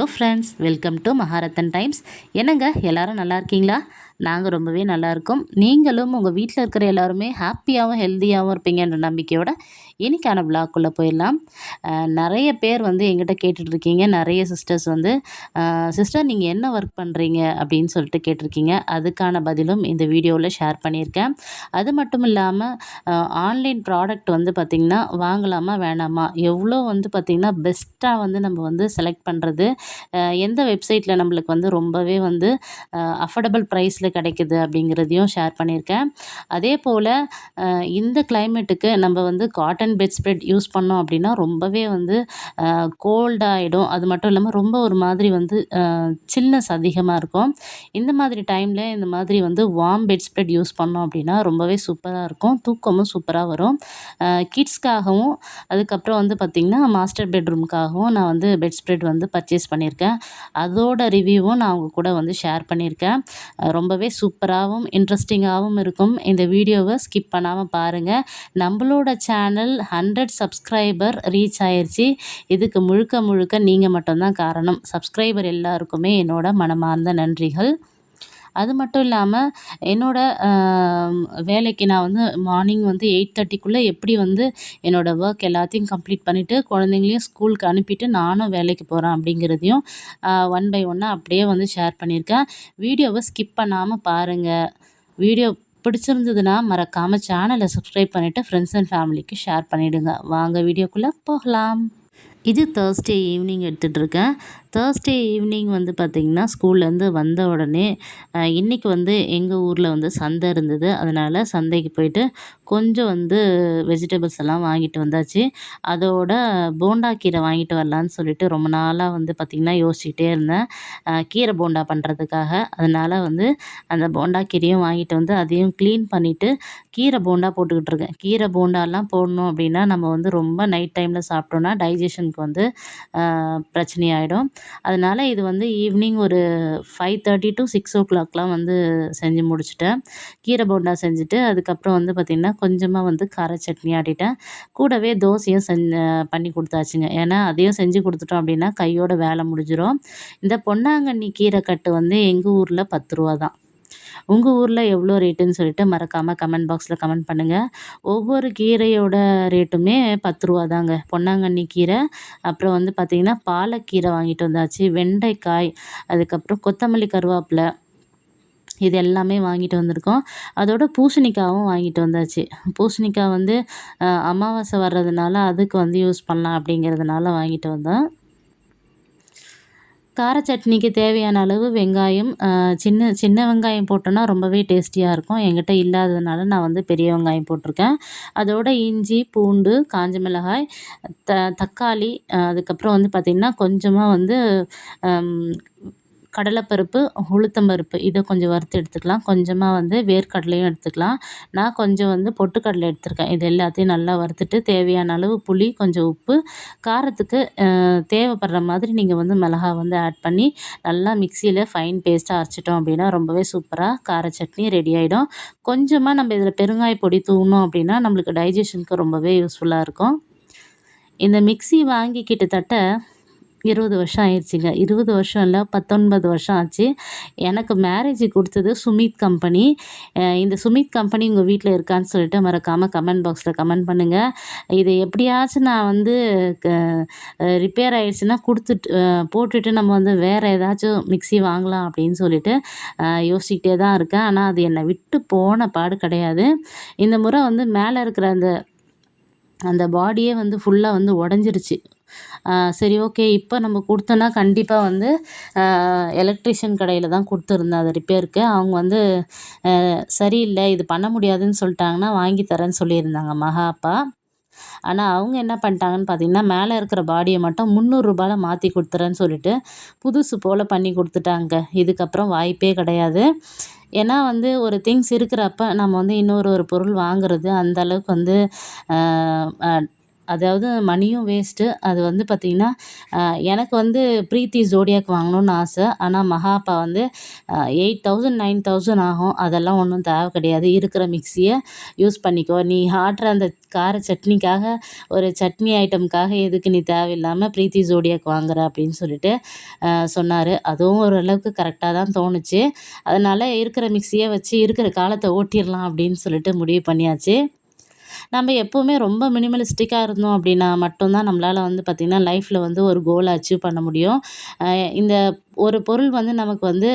Hello friends, welcome to Maharathan Times. என்னங்க எல்லாரும் நல்லா இருக்கீங்களா? நாங்கள் ரொம்பவே நல்லா இருக்கோம். நீங்களும் உங்கள் வீட்டில் இருக்கிற எல்லாருமே ஹாப்பியாகவும் ஹெல்த்தியாகவும் இருப்பீங்கன்ற நம்பிக்கையோட இன்னைக்கான விழாக்குள்ளே போயிடலாம். நிறைய பேர் வந்து எங்கிட்ட கேட்டுட்ருக்கீங்க. நிறைய சிஸ்டர்ஸ் வந்து சிஸ்டர் நீங்கள் என்ன ஒர்க் பண்ணுறீங்க அப்படின்னு சொல்லிட்டு கேட்டிருக்கீங்க. அதுக்கான பதிலும் இந்த வீடியோவில் ஷேர் பண்ணியிருக்கேன். அது மட்டும் இல்லாமல் ஆன்லைன் ப்ராடக்ட் வந்து பார்த்திங்கன்னா வாங்கலாமா வேணாமா, எவ்வளோ வந்து பார்த்திங்கன்னா பெஸ்ட்டாக வந்து நம்ம வந்து செலக்ட் பண்ணுறது, எந்த வெப்சைட்டில் நம்மளுக்கு வந்து ரொம்பவே வந்து அஃபோர்டபுள் ப்ரைஸில் கிடைக்குது அப்படிங்கிறதையும் ஷேர் பண்ணியிருக்கேன். அதே போல் இந்த கிளைமேட்டுக்கு நம்ம வந்து காட்டன் பெட் ஸ்ப்ரெட் யூஸ் பண்ணோம் அப்படின்னா ரொம்பவே வந்து கோல்டாகிடும். அது மட்டும் இல்லாமல் ரொம்ப ஒரு மாதிரி வந்து சில்னஸ் அதிகமாக இருக்கும். இந்த மாதிரி டைமில் இந்த மாதிரி வந்து வார்ம் பெட் ஸ்ப்ரெட் யூஸ் பண்ணோம் அப்படின்னா ரொம்பவே சூப்பராக இருக்கும். தூக்கமும் சூப்பராக வரும். கிட்ஸ்க்காகவும் அதுக்கப்புறம் வந்து பார்த்திங்கன்னா மாஸ்டர் பெட்ரூமுக்காகவும் நான் வந்து பெட் ஸ்ப்ரெட் வந்து பர்ச்சேஸ் பண்ணியிருக்கேன். அதோட ரிவ்யூவும் நான் அவங்க கூட வந்து ஷேர் பண்ணியிருக்கேன். ரொம்பவே சூப்பராகவும் இன்ட்ரெஸ்டிங்காகவும் இருக்கும். இந்த வீடியோவை ஸ்கிப் பண்ணாமல் பாருங்கள். நம்மளோட சேனல் 100 சப்ஸ்கிரைபர் ரீச் ஆயிடுச்சு. இதுக்கு முழுக்க முழுக்க நீங்கள் மட்டும்தான் காரணம். சப்ஸ்கிரைபர் எல்லாருக்குமே என்னோட மனமார்ந்த நன்றிகள். அது மட்டும் இல்லாமல் வேலைக்கு நான் வந்து மார்னிங் வந்து 8:30க்குள்ளே எப்படி வந்து என்னோடய ஒர்க் எல்லாத்தையும் கம்ப்ளீட் பண்ணிவிட்டு குழந்தைங்களையும் ஸ்கூலுக்கு அனுப்பிட்டு நானும் வேலைக்கு போகிறேன் அப்படிங்கிறதையும் ஒன் பை ஒன்னாக அப்படியே வந்து ஷேர் பண்ணியிருக்கேன். வீடியோவை ஸ்கிப் பண்ணாமல் பாருங்கள். வீடியோ பிடிச்சிருந்ததுன்னா மறக்காமல் சேனலை சப்ஸ்கிரைப் பண்ணிவிட்டு ஃப்ரெண்ட்ஸ் அண்ட் ஃபேமிலிக்கு ஷேர் பண்ணிவிடுங்க. வாங்க வீடியோக்குள்ளே போகலாம். இது தேர்ஸ்டே ஈவினிங் எடுத்துகிட்ருக்கேன். தேர்ஸ்டே ஈவினிங் வந்து பார்த்திங்கன்னா ஸ்கூல்லேருந்து வந்த உடனே இன்றைக்கி வந்து எங்கள் ஊரில் வந்து சந்தை இருந்தது. அதனால் சந்தைக்கு போயிட்டு கொஞ்சம் வந்து வெஜிடபிள்ஸ் எல்லாம் வாங்கிட்டு வந்தாச்சு. அதோட போண்டா கீரை வாங்கிட்டு வரலான்னு சொல்லிட்டு ரொம்ப நாளாக வந்து பார்த்திங்கன்னா யோசிச்சுட்டே இருந்தேன் கீரை போண்டா பண்ணுறதுக்காக. அதனால் வந்து அந்த போண்டா கீரையும் வாங்கிட்டு வந்து அதையும் க்ளீன் பண்ணிவிட்டு கீரை போண்டா போட்டுக்கிட்டு இருக்கேன். கீரை போண்டாலாம் போடணும் அப்படின்னா நம்ம வந்து ரொம்ப நைட் டைமில் சாப்பிட்டோன்னா டைஜஷனுக்கு வந்து பிரச்சனையாயிடும். அதனால் இது வந்து ஈவினிங் ஒரு 5:30 to 6 வந்து செஞ்சு முடிச்சுட்டேன். கீரை போண்டா செஞ்சுட்டு அதுக்கப்புறம் வந்து பார்த்திங்கன்னா கொஞ்சமாக வந்து கார சட்னி ஆட்டிட்டேன். கூடவே தோசையும் பண்ணி கொடுத்தாச்சுங்க. ஏன்னா அதையும் செஞ்சு கொடுத்துட்டோம் அப்படின்னா கையோட வேலை முடிஞ்சிடும். இந்த பொன்னாங்கண்ணி கீரை கட்டு வந்து எங்கள் ஊரில் 10 ரூபா தான். உங்கள் ஊரில் எவ்வளோ ரேட்டுன்னு சொல்லிட்டு மறக்காமல் கமெண்ட் பாக்ஸில் கமெண்ட் பண்ணுங்கள். ஒவ்வொரு கீரையோட ரேட்டுமே 10 ரூபா தாங்க. பொன்னாங்கண்ணி கீரை, அப்புறம் வந்து பார்த்திங்கன்னா பாலக்கீரை வாங்கிட்டு வந்தாச்சு, வெண்டைக்காய், அதுக்கப்புறம் கொத்தமல்லி, கருவேப்பிலை, இது எல்லாமே வாங்கிட்டு வந்திருக்கோம். அதோட பூசணிக்காயும் வாங்கிட்டு வந்தாச்சு. பூசணிக்காய் வந்து அமாவாசை வர்றதுனால அதுக்கு வந்து யூஸ் பண்ணலாம் அப்படிங்கிறதுனால வாங்கிட்டு வந்தோம். கார சட்னிக்கு தேவையான அளவு வெங்காயம், சின்ன சின்ன வெங்காயம் போட்டோன்னா ரொம்பவே டேஸ்டியாக இருக்கும். என்கிட்ட இல்லாததுனால நான் வந்து பெரிய வெங்காயம் போட்டிருக்கேன். அதோட இஞ்சி, பூண்டு, காஞ்ச மிளகாய், தக்காளி, அதுக்கப்புறம் வந்து பார்த்திங்கன்னா கொஞ்சமாக வந்து கடலைப்பருப்பு, உளுத்தம்பருப்பு இதை கொஞ்சம் வறுத்து எடுத்துக்கலாம். கொஞ்சமாக வந்து வேர்க்கடலையும் எடுத்துக்கலாம். நான் கொஞ்சம் வந்து பொட்டுக்கடலை எடுத்திருக்கேன். இது எல்லாத்தையும் நல்லா வறுத்துட்டு தேவையான அளவு புளி, கொஞ்சம் உப்பு, காரத்துக்கு தேவைப்படுற மாதிரி நீங்கள் வந்து மிளகாய் வந்து ஆட் பண்ணி நல்லா மிக்சியில் ஃபைன் பேஸ்ட்டாக அரைச்சிட்டோம் அப்படின்னா ரொம்பவே சூப்பராக கார சட்னி ரெடி ஆகிடும். கொஞ்சமாக நம்ம இதில் பெருங்காய பொடி தூவினோம் அப்படின்னா நம்மளுக்கு டைஜஷனுக்கு ரொம்பவே யூஸ்ஃபுல்லாக இருக்கும். இந்த மிக்சி வாங்கி கிட்டத்தட்ட 20 வருஷம் ஆயிடுச்சுங்க. 20 வருஷம் இல்லை, 19 வருஷம் ஆச்சு. எனக்கு மேரேஜ் கொடுத்தது சுமித் கம்பெனி. இந்த சுமித் கம்பெனி உங்கள் வீட்டில் இருக்கான்னு சொல்லிட்டு மறக்காமல் கமெண்ட் பாக்ஸில் கமெண்ட் பண்ணுங்கள். இது எப்படியாச்சும் நான் வந்து ரிப்பேர் ஆகிடுச்சுன்னா போட்டுட்டு நம்ம வந்து வேறு ஏதாச்சும் மிக்சி வாங்கலாம் அப்படின்னு சொல்லிட்டு யோசிக்கிட்டே தான் இருக்கேன். ஆனால் அது என்னை விட்டு போன பாடு கிடையாது. இந்த முறை வந்து மேலே இருக்கிற அந்த பாடியே வந்து ஃபுல்லாக வந்து உடஞ்சிருச்சு. சரி, ஓகே, இப்போ நம்ம கொடுத்தோன்னா கண்டிப்பாக வந்து எலக்ட்ரிஷியன் கடையில் தான் கொடுத்துருந்தேன் அது ரிப்பேருக்கு. அவங்க வந்து சரியில்லை, இது பண்ண முடியாதுன்னு சொல்லிட்டாங்கன்னா வாங்கி தரேன்னு சொல்லியிருந்தாங்க மகா அப்பா. ஆனால் அவங்க என்ன பண்ணிட்டாங்கன்னு பார்த்தீங்கன்னா மேலே இருக்கிற பாடியை மட்டும் 300 ரூபாயில் மாற்றி கொடுத்துறேன்னு சொல்லிட்டு புதுசு போல் பண்ணி கொடுத்துட்டாங்க. இதுக்கப்புறம் வாய்ப்பே கிடையாது. ஏன்னா வந்து ஒரு திங்ஸ் இருக்கிறப்ப நம்ம வந்து இன்னொரு பொருள் வாங்குறது அந்தளவுக்கு வந்து அதாவது மணியும் வேஸ்ட்டு. அது வந்து பார்த்திங்கன்னா, எனக்கு வந்து ப்ரீத்தி ஜோடியாக் வாங்கணும்னு ஆசை. ஆனா மகா அப்பா வந்து 8000 9000 ஆகும். அதெல்லாம் ஒண்ணும் தேவை கிடையாது. இருக்கிற மிக்ஸிய யூஸ் பண்ணிக்கோ. நீ ஆட்டுற அந்த கார சட்னிக்காக, ஒரு சட்னி ஐட்டம்க்காக எதுக்கு நீ தேவையில்லாம ப்ரீத்தி ஜோடியாக் வாங்குற அப்படின்னு சொல்லிட்டு சொன்னாரு. அதுவும் ஓரளவுக்கு கரெக்ட்டா தான் தோணுச்சு. அதனால இருக்கிற மிக்ஸிய வச்சு இருக்கிற காலத்த ஓட்டிறலாம் அப்படின்னு சொல்லிட்டு முடிவு பண்ணியாச்சு. நம்ம எப்பவுமே ரொம்ப மினிமலிஸ்டிக்கா இருந்தோம் அப்படின்னா மட்டும் தான் நம்மளால வந்து பார்த்திங்கன்னா, லைஃப்ல வந்து ஒரு கோல அச்சீவ் பண்ண முடியும். இந்த ஒரு பொருள் வந்து நமக்கு வந்து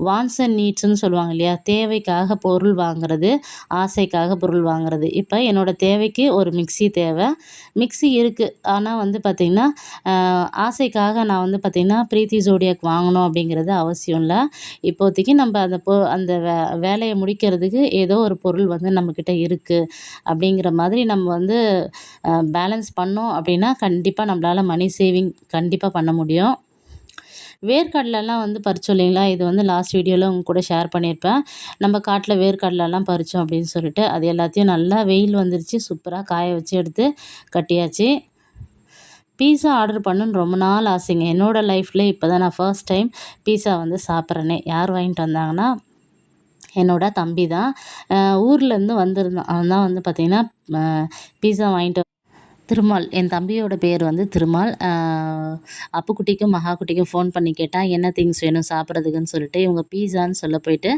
வாண்ட்ஸ் அண்ட் நீட்ஸ்ன்னு சொல்லுவாங்க இல்லையா? தேவைக்காக பொருள் வாங்குறது, ஆசைக்காக பொருள் வாங்குறது. இப்ப என்னோட தேவைக்கு ஒரு மிக்ஸி தேவை. மிக்ஸி இருக்கு. ஆனா வந்து பார்த்திங்கன்னா, ஆசைக்காக நான் வந்து பார்த்திங்கன்னா, ப்ரீத்தி ஜோடியாக் வாங்கணும் அப்படிங்கிறது அவசியம் இல்ல. இப்போதைக்கு நம்ப அந்த வேலைய முடிக்கிறதுக்கு ஏதோ ஒரு பொருள் வந்து நம்மக்கிட்ட இருக்கு. அப்படிங்கிற மாதிரி நம்ம வந்து பேலன்ஸ் பண்ணோம் அப்படின்னா, கண்டிப்பா நம்மளால மணி சேவிங் கண்டிப்பா பண்ண முடியும். வேர்க்கடலைலாம் வந்து பறிச்சோம் இல்லைங்களா? இது வந்து லாஸ்ட் வீடியோல உங்க கூட ஷேர் பண்ணியிருப்பேன். நம்ம காட்டுல வேர்க்கடலைலாம் பறிச்சோம் அப்படின்னு சொல்லிட்டு, அது எல்லாத்தையும் நல்லா வெயில் வந்துருச்சு. சூப்பரா காய வச்சு எடுத்து கட்டியாச்சு. பீஸா ஆர்டர் பண்ணணும்னு ரொம்ப நாள் ஆசைங்க. என்னோட லைஃப்ல இப்ப தான் நான் ஃபர்ஸ்ட் டைம் பீஸா வந்து சாப்பிட்றேனே. யார் வாங்கிட்டு வந்தாங்கன்னா, என்னோட தம்பி தான். ஊர்லேருந்து வந்திருந்தான். அவன் தான் வந்து பார்த்தீங்கன்னா, அ பீஸா வாங்கிட்டு திருமால். என் தம்பியோட பேர் வந்து திருமால். அப்புக்குட்டிக்கும், மகாக்குட்டிக்கும் ஃபோன் பண்ணி கேட்டா, என்ன திங்ஸ் வேணும் சாப்பிட்றதுக்குன்னு சொல்லிட்டு, இவங்க பீஸான்னு சொல்ல போயிட்டு,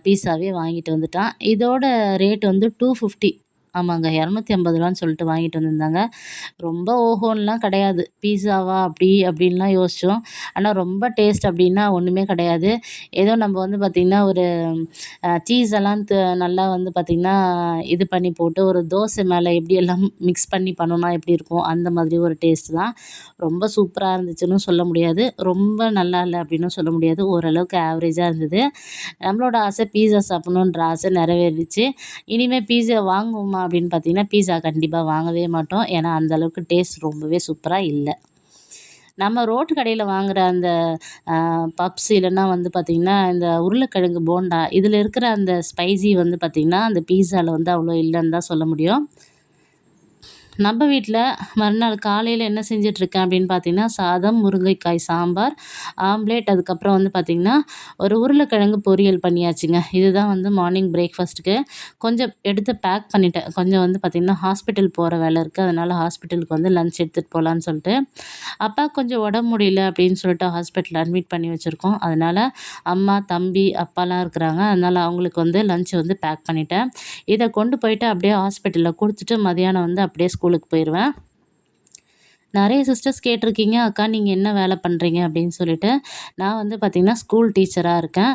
பீஸாவே வாங்கிட்டு வந்துட்டான். இதோட ரேட் வந்து 250. ஆமாங்க. ரூ. 250 சொல்லிட்டு வாங்கிட்டு வந்திருந்தாங்க. ரொம்ப ஓஹோன்லாம் கிடையாது. பீஸாவா அப்படி அப்படின்லாம் யோசிச்சோம். ஆனா ரொம்ப டேஸ்ட் அப்படின்னா ஒண்ணுமே கிடையாது. ஏதோ நம்ம வந்து பார்த்திங்கன்னா, ஒரு சீஸ் எல்லாம் நல்லா வந்து பார்த்திங்கன்னா, இது பண்ணி போட்டு ஒரு தோசை மேல எப்படியெல்லாம் மிக்ஸ் பண்ணி பண்ணோம்னா எப்படி இருக்கும், அந்த மாதிரி ஒரு டேஸ்ட் தான். ரொம்ப சூப்பரா இருந்துச்சுன்னும் சொல்ல முடியாது. ரொம்ப நல்லா இல்ல அப்படின்னும் சொல்ல முடியாது. ஓரளவுக்கு ஆவரேஜா இருந்தது. நம்மளோட ஆசை பீஸா சாப்பிடணுன்ற ஆசை நிறைவேறிடுச்சு. இனிமே பீஸா வாங்குவோமா அப்படின்னு பார்த்தீங்கன்னா, பீஸா கண்டிப்பா வாங்கவே மாட்டோம். ஏன்னா அந்த அளவுக்கு டேஸ்ட் ரொம்பவே சூப்பரா இல்ல. நம்ம ரோட்டு கடையில வாங்குற அந்த பப்ஸ் இல்லன்னா வந்து பார்த்திங்கன்னா, இந்த உருளைக்கிழங்கு போண்டா இதில இருக்கிற அந்த ஸ்பைசி வந்து பார்த்திங்கன்னா, அந்த பீஸால வந்து அவ்வளோ இல்லன்னு தான் சொல்ல முடியும். நம்ம வீட்ல மறுநாள் காலையில என்ன செஞ்சுட்ருக்கேன் அப்படின்னு பார்த்தீங்கன்னா, சாதம், முருங்கைக்காய் சாம்பார், ஆம்லேட், அதுக்கப்புறம் வந்து பார்த்திங்கன்னா, ஒரு உருளைக்கிழங்கு பொரியல் பண்ணியாச்சுங்க. இதுதான் வந்து மார்னிங் பிரேக்ஃபாஸ்ட்டுக்கு. கொஞ்சம் எடுத்து பேக் பண்ணிட்டேன். கொஞ்சம் வந்து பார்த்திங்கன்னா, ஹாஸ்பிட்டல் போற வேலை இருக்கு. அதனால ஹாஸ்பிட்டலுக்கு வந்து லஞ்ச் எடுத்துட்டு போலான்னு சொல்லிட்டு. அப்பாவுக்கு கொஞ்சம் உடம்பு முடியல அப்படின்னு சொல்லிட்டு ஹாஸ்பிட்டல்ல அட்மிட் பண்ணி வச்சுருக்கோம். அதனால அம்மா, தம்பி, அப்பாலாம் இருக்கிறாங்க. அதனால அவங்களுக்கு வந்து லஞ்ச் வந்து பேக் பண்ணிட்டேன். இத கொண்டு போயிட்டு அப்படியே ஹாஸ்பிட்டல்ல குடுத்துட்டு மதியானம் வந்து அப்படியே ஸ்கூலுக்கு போயிருவேன். நெறைய சிஸ்டர்ஸ் கேட்டிருக்கீங்க, "அக்கா நீங்க என்ன வேலை பண்றீங்க?" அப்படின்னு சொல்லிட்டு. நான் வந்து பார்த்தீங்கன்னா, ஸ்கூல் டீச்சரா இருக்கேன்.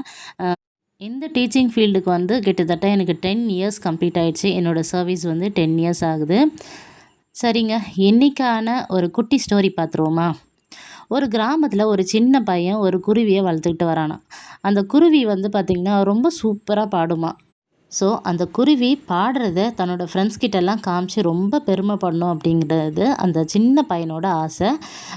இந்த டீச்சிங் ஃபீல்டுக்கு வந்து கிட்டத்தட்ட எனக்கு 10 இயர்ஸ் கம்ப்ளீட் ஆயிடுச்சு. என்னோட சர்வீஸ் வந்து 10 இயர்ஸ் ஆகுது. சரிங்க, இன்னைக்கான ஒரு குட்டி ஸ்டோரி பார்த்துருவோமா? ஒரு கிராமத்துல ஒரு சின்ன பையன் ஒரு குருவிய வளர்த்துக்கிட்டு வரானாம். அந்த குருவி வந்து பார்த்தீங்கன்னா, ரொம்ப சூப்பரா பாடுமாம். ஸோ, அந்த குருவி பாடுறத தன்னோட ஃப்ரெண்ட்ஸ் கிட்டலாம் காமிச்சு ரொம்ப பெருமைப்படணும் அப்படிங்கிறது அந்த சின்ன பையனோட ஆசை.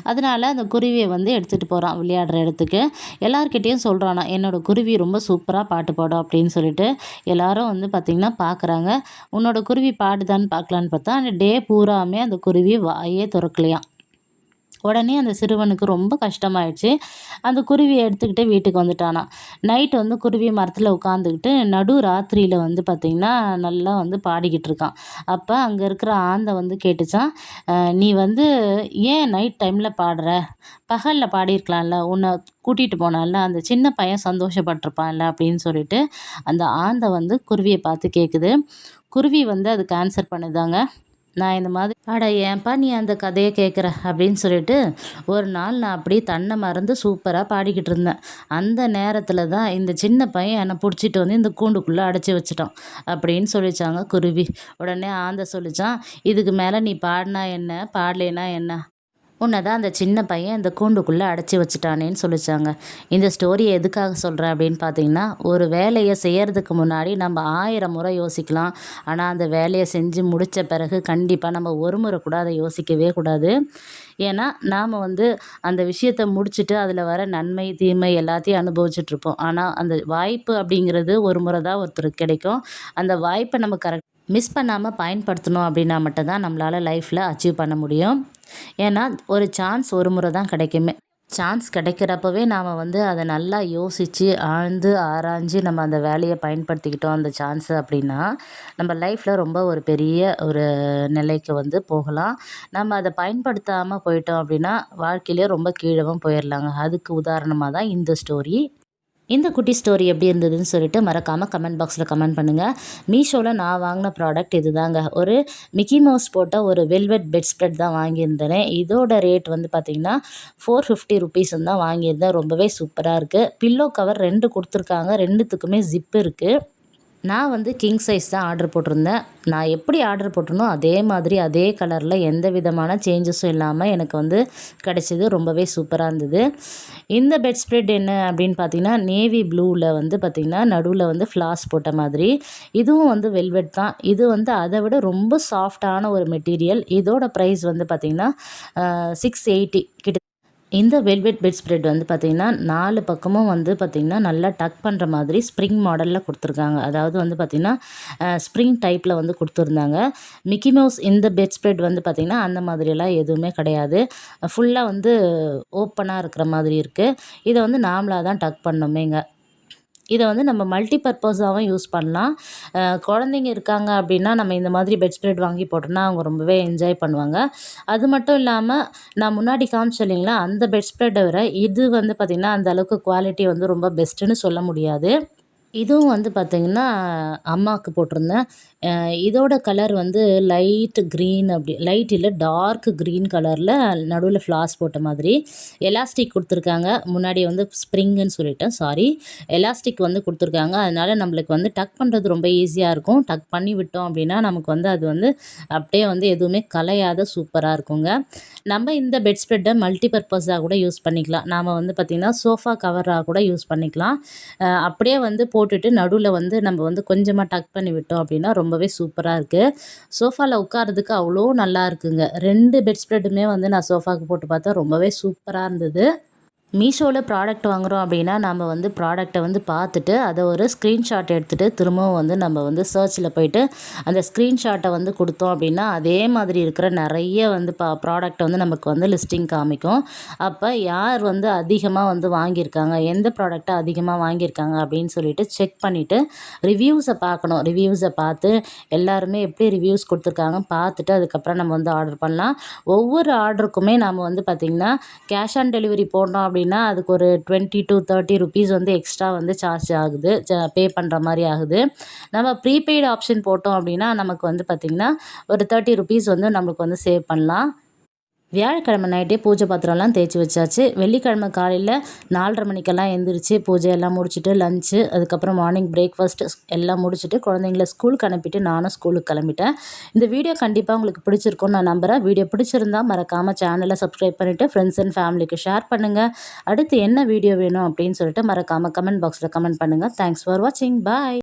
அதனால அந்த குருவிய வந்து எடுத்துட்டு போறான் விளையாடுற இடத்துக்கு. எல்லார்கிட்டயும் சொல்றானாம், "என்னோட குருவி ரொம்ப சூப்பரா பாட்டு பாடும்" அப்படின்னு சொல்லிட்டு. எல்லாரும் வந்து பார்த்திங்கன்னா பார்க்குறாங்க. உன்னோட குருவி பாடுதான்னு பார்க்கலான்னு பார்த்தா, அந்த டே பூராவுமே அந்த குருவி வாயே தொறக்கலையாம். உடனே அந்த சிறுவனுக்கு ரொம்ப கஷ்டமாயிடுச்சு. அந்த குருவிய எடுத்துக்கிட்டு வீட்டுக்கு வந்துட்டானாம். நைட் வந்து குருவி மரத்துல உட்காந்துக்கிட்டு நடு ராத்திரியில வந்து பார்த்தீங்கன்னா, நல்லா வந்து பாடிக்கிட்டு இருக்கான். அப்ப அங்க இருக்கிற ஆந்தை வந்து கேட்டுச்சாம், நீ வந்து ஏன் நைட் டைம்ல பாடுற? பகல்ல பாடியிருக்கலாம்ல. உன்னை கூட்டிட்டு போனான்ல, அந்த சின்ன பையன் சந்தோஷப்பட்டுருப்பான்ல" அப்படின்னு சொல்லிட்டு அந்த ஆந்தை வந்து குருவிய பார்த்து கேட்குது. குருவி வந்து அதுக்கு ஆன்சர் பண்ணுதாங்க. நான் இந்த மாதிரி, "அட ஏன்பா நீ அந்த கதைய கேட்குற?" அப்படின்னு சொல்லிட்டு, ஒரு நாள் நான் அப்படியே தன்னை மறந்து சூப்பரா பாடிக்கிட்டு இருந்தேன். அந்த நேரத்தில தான் இந்த சின்ன பையன் என்னை புடிச்சிட்டு வந்து இந்த கூண்டுக்குள்ள அடைச்சி வச்சுட்டான். அப்படின்னு சொல்லிச்சாங்க குருவி. உடனே ஆந்தை சொல்லிச்சாம், "இதுக்கு மேல நீ பாடுனா என்ன? பாடலைன்னா என்ன? உன்னை தான் அந்த சின்ன பையன் இந்த கூண்டுக்குள்ளே அடைச்சி வச்சுட்டானேன்னு சொல்லிச்சாங்க." இந்த ஸ்டோரியை எதுக்காக சொல்கிறேன் அப்படின்னு பார்த்தீங்கன்னா, ஒரு வேலையை செய்யறதுக்கு முன்னாடி நம்ம 1000 முறை யோசிக்கலாம். ஆனால் அந்த வேலையை செஞ்சு முடித்த பிறகு கண்டிப்பாக நம்ம ஒரு முறை கூட அதை யோசிக்கவே கூடாது. ஏன்னா நாம் வந்து அந்த விஷயத்தை முடிச்சுட்டு அதில் வர நன்மை தீமை எல்லாத்தையும் அனுபவிச்சுட்ருப்போம். ஆனால் அந்த வாய்ப்பு அப்படிங்கிறது ஒரு முறை தான் ஒருத்தருக்கு கிடைக்கும். அந்த வாய்ப்பை நம்ம மிஸ் பண்ணாமல் பயன்படுத்தணும் அப்படின்னா மட்டும்தான் நம்மளால் லைஃப்பில் அச்சீவ் பண்ண முடியும். ஏன்னா ஒரு சான்ஸ் ஒரு முறை தான் கிடைக்குமே. சான்ஸ் கிடைக்கிறப்பவே நாம் வந்து அதை நல்லா யோசித்து ஆழ்ந்து ஆராய்ஞ்சு நம்ம அந்த வேலையை பயன்படுத்திக்கிட்டோம் அந்த சான்ஸு அப்படின்னா நம்ம லைஃப்பில் ரொம்ப ஒரு பெரிய ஒரு நிலைக்கு வந்து போகலாம். நம்ம அதை பயன்படுத்தாமல் போயிட்டோம் அப்படின்னா வாழ்க்கையிலே ரொம்ப கீழவும் போயிடலாங்க. அதுக்கு உதாரணமாக தான் இந்த ஸ்டோரி. இந்த குட்டி ஸ்டோரி எப்படி இருந்ததுன்னு சொல்லிட்டு மறக்காமல் கமெண்ட் பாக்ஸில் கமெண்ட் பண்ணுங்கள். மீஷோவில் நான் வாங்கின ப்ராடக்ட் இதுதாங்க. ஒரு மிக்கி மவுஸ் போட்ட ஒரு வெல்வெட் பெட் ஸ்ப்ரெட் தான் வாங்கியிருந்தேன். இதோட ரேட் வந்து பார்த்திங்கன்னா 450 ருபீஸ்ன்னு தான் வாங்கியிருந்தேன். ரொம்பவே சூப்பராக இருக்குது. பில்லோ கவர் 2 கொடுத்துருக்காங்க. 2த்துக்குமே ஜிப் இருக்குது. நான் வந்து கிங் சைஸ் தான் ஆர்டர் போட்டிருந்தேன். நான் எப்படி ஆர்டர் போட்டிருந்தோ அதே மாதிரி அதே கலரில் எந்த விதமான சேஞ்சஸும் இல்லாமல் எனக்கு வந்து கிடச்சிது. ரொம்பவே சூப்பராக இருந்தது. இந்த பெட் ஸ்ப்ரெட் என்ன அப்படின்னு பார்த்தீங்கன்னா நேவி ப்ளூவில் வந்து பார்த்திங்கன்னா நடுவில் வந்து ஃப்ளாஸ் போட்ட மாதிரி. இதுவும் வந்து வெல்வெட் தான். இது வந்து அதை விட ரொம்ப சாஃப்டான ஒரு மெட்டீரியல். இதோட ப்ரைஸ் வந்து பார்த்திங்கன்னா 680 கிட்ட. இந்த வெல்வெட் பெட் ஸ்ப்ரெட் வந்து பார்த்திங்கன்னா 4 பக்கமும் வந்து பார்த்திங்கன்னா நல்லா டக் பண்ணுற மாதிரி ஸ்ப்ரிங் மாடலில் கொடுத்துருக்காங்க. அதாவது வந்து பார்த்திங்கன்னா ஸ்ப்ரிங் டைப்பில் வந்து கொடுத்துருந்தாங்க. மிக்கி மவுஸ் இந்த பெட் ஸ்ப்ரெட் வந்து பார்த்திங்கன்னா அந்த மாதிரியெல்லாம் எதுவுமே கிடையாது. ஃபுல்லாக வந்து ஓப்பனாக இருக்கிற மாதிரி இருக்குது. இதை வந்து நாமளாக தான் டக் பண்ணோமேங்க. இதை வந்து நம்ம மல்டி பர்பஸாகவும் யூஸ் பண்ணலாம். குழந்தைங்க இருக்காங்க அப்படின்னா நம்ம இந்த மாதிரி பெட் ஸ்ப்ரெட் வாங்கி போட்டோம்னா அவங்க ரொம்பவே என்ஜாய் பண்ணுவாங்க. அது மட்டும் இல்லாமல் நான் முன்னாடி காமிச்சேன் இல்லைங்களா, அந்த பெட் ஸ்ப்ரெட்டை விட இது வந்து பார்த்திங்கன்னா அந்த அளவுக்கு குவாலிட்டி வந்து ரொம்ப பெஸ்ட்டுன்னு சொல்ல முடியாது. இதுவும் வந்து பார்த்திங்கன்னா அம்மாவுக்கு போட்டிருந்தேன். இதோட கலர் வந்து லைட் க்ரீன் அப்படி லைட் இல்லை டார்க் க்ரீன் கலரில் நடுவில் ஃப்ளாஸ் போட்ட மாதிரி எலாஸ்டிக் கொடுத்துருக்காங்க. முன்னாடி வந்து ஸ்ப்ரிங்குன்னு சொல்லிட்டேன், சாரி. எலாஸ்டிக் வந்து கொடுத்துருக்காங்க. அதனால் நம்மளுக்கு வந்து டக் பண்ணுறது ரொம்ப ஈஸியாக இருக்கும். டக் பண்ணி விட்டோம் அப்படின்னா நமக்கு வந்து அது வந்து அப்படியே வந்து எதுவுமே கலையாத சூப்பராக இருக்குங்க. நம்ம இந்த பெட் ஸ்ப்ரெட்டை மல்டி பர்பஸாக கூட யூஸ் பண்ணிக்கலாம். நாம் வந்து பார்த்திங்கன்னா சோஃபா கவராக கூட யூஸ் பண்ணிக்கலாம். அப்படியே வந்து போட்டுட்டு நடுவில் வந்து நம்ம வந்து கொஞ்சமாக டக் பண்ணி விட்டோம் அப்படின்னா ரொம்பவே சூப்பராக இருக்குது. சோஃபாவில் உட்காரதுக்கு அவ்வளோ நல்லா இருக்குங்க. 2 பெட் ஸ்ப்ரெட்டுமே வந்து நான் சோஃபாவுக்கு போட்டு பார்த்தா ரொம்பவே சூப்பராக இருந்தது. மீஷோவில் ப்ராடக்ட் வாங்குகிறோம் அப்படின்னா நம்ம வந்து ப்ராடக்டை வந்து பார்த்துட்டு அதை ஒரு ஸ்க்ரீன்ஷாட் எடுத்துகிட்டு திரும்பவும் வந்து நம்ம வந்து சர்ச்சில் போயிட்டு அந்த ஸ்க்ரீன்ஷாட்டை வந்து கொடுத்தோம் அப்படின்னா அதே மாதிரி இருக்கிற நிறைய வந்து ப்ராடக்டை வந்து நமக்கு வந்து லிஸ்டிங் காமிக்கும். அப்போ யார் வந்து அதிகமாக வந்து வாங்கியிருக்காங்க, எந்த ப்ராடக்டை அதிகமாக வாங்கியிருக்காங்க அப்படின்னு சொல்லிட்டு செக் பண்ணிவிட்டு ரிவ்யூஸை பார்க்கணும். ரிவ்யூஸை பார்த்து எல்லாருமே எப்படி ரிவ்யூஸ் கொடுத்துருக்காங்க பார்த்துட்டு அதுக்கப்புறம் நம்ம வந்து ஆர்டர் பண்ணலாம். ஒவ்வொரு ஆர்டருக்குமே நம்ம வந்து பார்த்திங்கன்னா கேஷ் ஆன் டெலிவரி போடணும் அப்படின்னா அதுக்கு ஒரு 20 to 30 ருபீஸ் வந்து எக்ஸ்ட்ரா வந்து சார்ஜ் ஆகுது, பே பண்ணுற மாதிரி ஆகுது. நம்ம ப்ரீபெய்டு ஆப்ஷன் போட்டோம் அப்படின்னா நமக்கு வந்து பார்த்திங்கன்னா ஒரு 30 ருபீஸ் வந்து நம்மளுக்கு வந்து சேவ் பண்ணலாம். வியாழக்கிழமை நைட்டே பூஜை பாத்திரம்லாம் தேய்ச்சி வச்சாச்சு. வெள்ளிக்கிழமை காலையில் 4:30 மணிக்கெல்லாம் எழுந்திரிச்சு பூஜையெல்லாம் முடிச்சுட்டு லஞ்சு அதுக்கப்புறம் மார்னிங் பிரேக்ஃபாஸ்ட் எல்லாம் முடிச்சுட்டு குழந்தைங்கள ஸ்கூலுக்கு அனுப்பிட்டு நானும் ஸ்கூலுக்கு கிளம்பிட்டேன். இந்த வீடியோ கண்டிப்பாக உங்களுக்கு பிடிச்சிருக்கும்னு நான் நம்புகிறேன். வீடியோ பிடிச்சிருந்தா மறக்காமல் சேனலை சப்ஸ்கிரைப் பண்ணிவிட்டு ஃப்ரெண்ட்ஸ் அண்ட் ஃபேமிலிக்கு ஷேர் பண்ணுங்கள். அடுத்து என்ன வீடியோ வேணும் அப்படின்னு சொல்லிட்டு மறக்காமல் கமெண்ட் பாக்ஸில் கமெண்ட் பண்ணுங்கள். தேங்க்ஸ் ஃபார் வாட்சிங். பாய்.